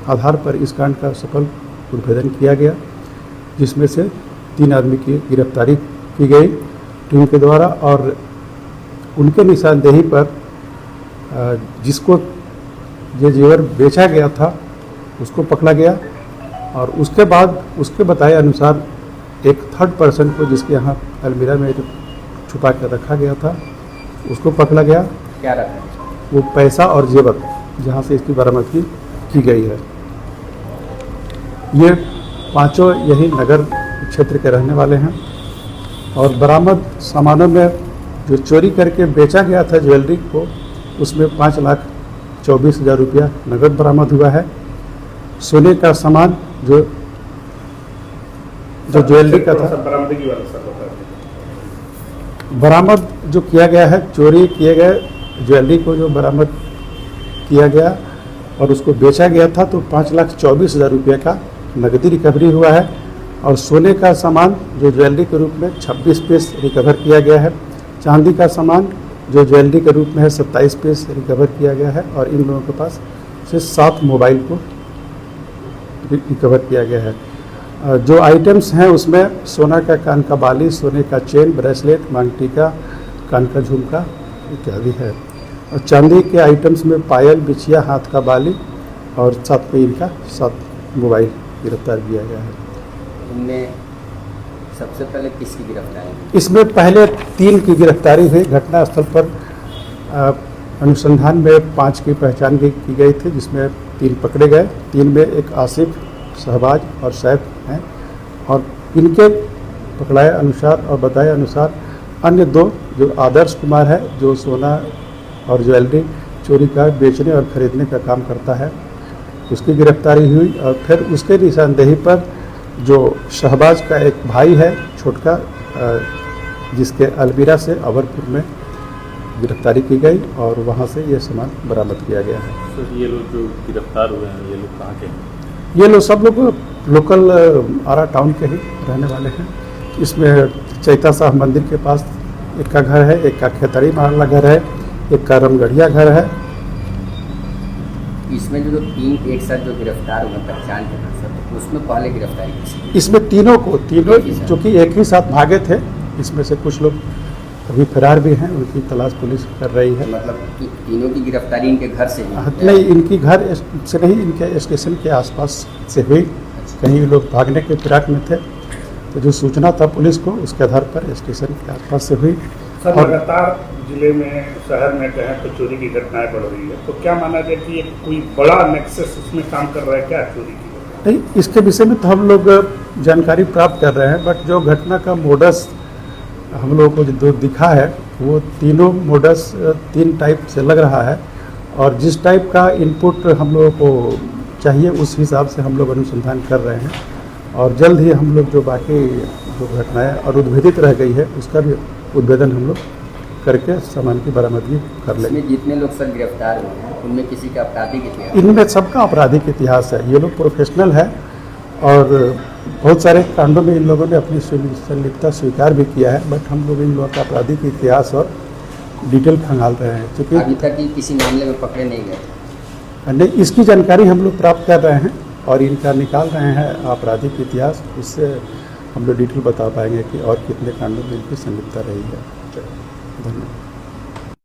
आधार पर इस कांड का सफल उद्भेदन किया गया, जिसमें से 3 आदमी की गिरफ्तारी की गई टीम के द्वारा और उनके निशानदेही पर जिसको ये जेवर बेचा गया था उसको पकड़ा गया और उसके बाद उसके बताए अनुसार एक थर्ड पर्सन को जिसके यहाँ अलमीरा में छुपा कर रखा गया था उसको पकड़ा गया। क्या रखा? वो पैसा और जेवर जहाँ से इसकी बरामदगी की गई है। ये पांचों यही नगर क्षेत्र के रहने वाले हैं और बरामद सामानों में जो चोरी करके बेचा गया था ज्वेलरी को, उसमें 5,24,000 रुपया नगद बरामद हुआ है। सोने का सामान जो ज्वेलरी का था, बरामद जो किया गया है, चोरी किए गए ज्वेलरी को जो बरामद किया गया और उसको बेचा गया था तो 5,24,000 रुपये का नकदी रिकवरी हुआ है और सोने का सामान जो ज्वेलरी के रूप में 26 पीस रिकवर किया गया है। चांदी का सामान जो ज्वेलरी के रूप में है 27 पीस रिकवर किया गया है और इन लोगों के पास से 7 मोबाइल को रिकवर किया गया है। जो आइटम्स हैं उसमें सोना का कान का बाली, सोने का चेन, ब्रेसलेट, मांग टीका, कान का झुमका इत्यादि है और चांदी के आइटम्स में पायल, बिछिया, हाथ का बाली और 7 पे इनका 7 मोबाइल गिरफ्तार किया गया है। इनमें सबसे पहले किसकी गिरफ्तारी? इसमें पहले 3 की गिरफ्तारी हुई। घटनास्थल पर अनुसंधान में 5 की पहचान की गई थी, जिसमें 3 पकड़े गए। 3 में एक आसिफ, शहबाज और सैफ हैं और इनके पकड़ाए अनुसार और बताए अनुसार अन्य 2 जो आदर्श कुमार है जो सोना और ज्वेलरी चोरी का बेचने और खरीदने का काम करता है, उसकी गिरफ्तारी हुई और फिर उसके निशानदेही पर जो शहबाज का एक भाई है छोटका, जिसके अलमीरा से अवरपुर में गिरफ्तारी की गई और वहां से ये सामान बरामद किया गया है। तो ये लोग जो गिरफ्तार हुए हैं ये लोग कहाँ के हैं? ये लोग सब लोग लोकल आरा टाउन के ही रहने वाले हैं। इसमें चैता साहब मंदिर के पास एक का घर है, एक का खेतड़ी महल्ला घर है, एक का रमगढ़िया घर है। इसमें जो 3 एक साथ जो गिरफ्तार हुए पहचान के सर, उसमें पहले गिरफ्तारी किसी? इसमें तीनों चूँकि एक ही साथ भागे थे, इसमें से कुछ लोग अभी फरार भी हैं, उनकी तलाश पुलिस कर रही है। मतलब कि तीनों की गिरफ्तारी इनके घर से नहीं, इनकी घर से नहीं, इनके स्टेशन के आसपास से हुई। कहीं लोग भागने के फिराक में थे तो जो सूचना था पुलिस को, उसके आधार पर स्टेशन के आसपास से हुई। सर, लगातार जिले में, शहर में कहें तो चोरी की घटनाएं बढ़ रही है, तो क्या माना जाए कि कोई बड़ा नेक्सस उसमें काम कर रहा है क्या चोरी की? नहीं, इसके विषय में तो हम लोग जानकारी प्राप्त कर रहे हैं, बट जो घटना का मोडस हम लोगों को जो दिखा है वो तीनों मोडस 3 टाइप से लग रहा है और जिस टाइप का इनपुट हम लोगों को चाहिए उस हिसाब से हम लोग अनुसंधान कर रहे हैं और जल्द ही हम लोग जो बाकी जो घटनाएं और उद्भेदित रह गई है उसका भी उद्भेदन हम लोग करके सामान की बरामदगी कर लेंगे। जितने लोग सर गिरफ्तार हुए हैं उनमें किसी का आपराधिक इतिहास? इनमें सबका आपराधिक इतिहास है। ये लोग प्रोफेशनल है और बहुत सारे कांडों में इन लोगों ने अपनी संलिप्तता स्वीकार भी किया है, बट हम लोग इन लोगों का आपराधिक इतिहास और डिटेल खंगाल रहे हैं। क्योंकि अभी तक किसी मामले में पकड़े नहीं गए? नहीं, इसकी जानकारी हम लोग प्राप्त कर रहे हैं और इनका निकाल रहे हैं आपराधिक इतिहास, उससे हम लोग डिटेल बता पाएंगे कि और कितने कांडों में इनकी संलिप्तता रही है। धन्यवाद।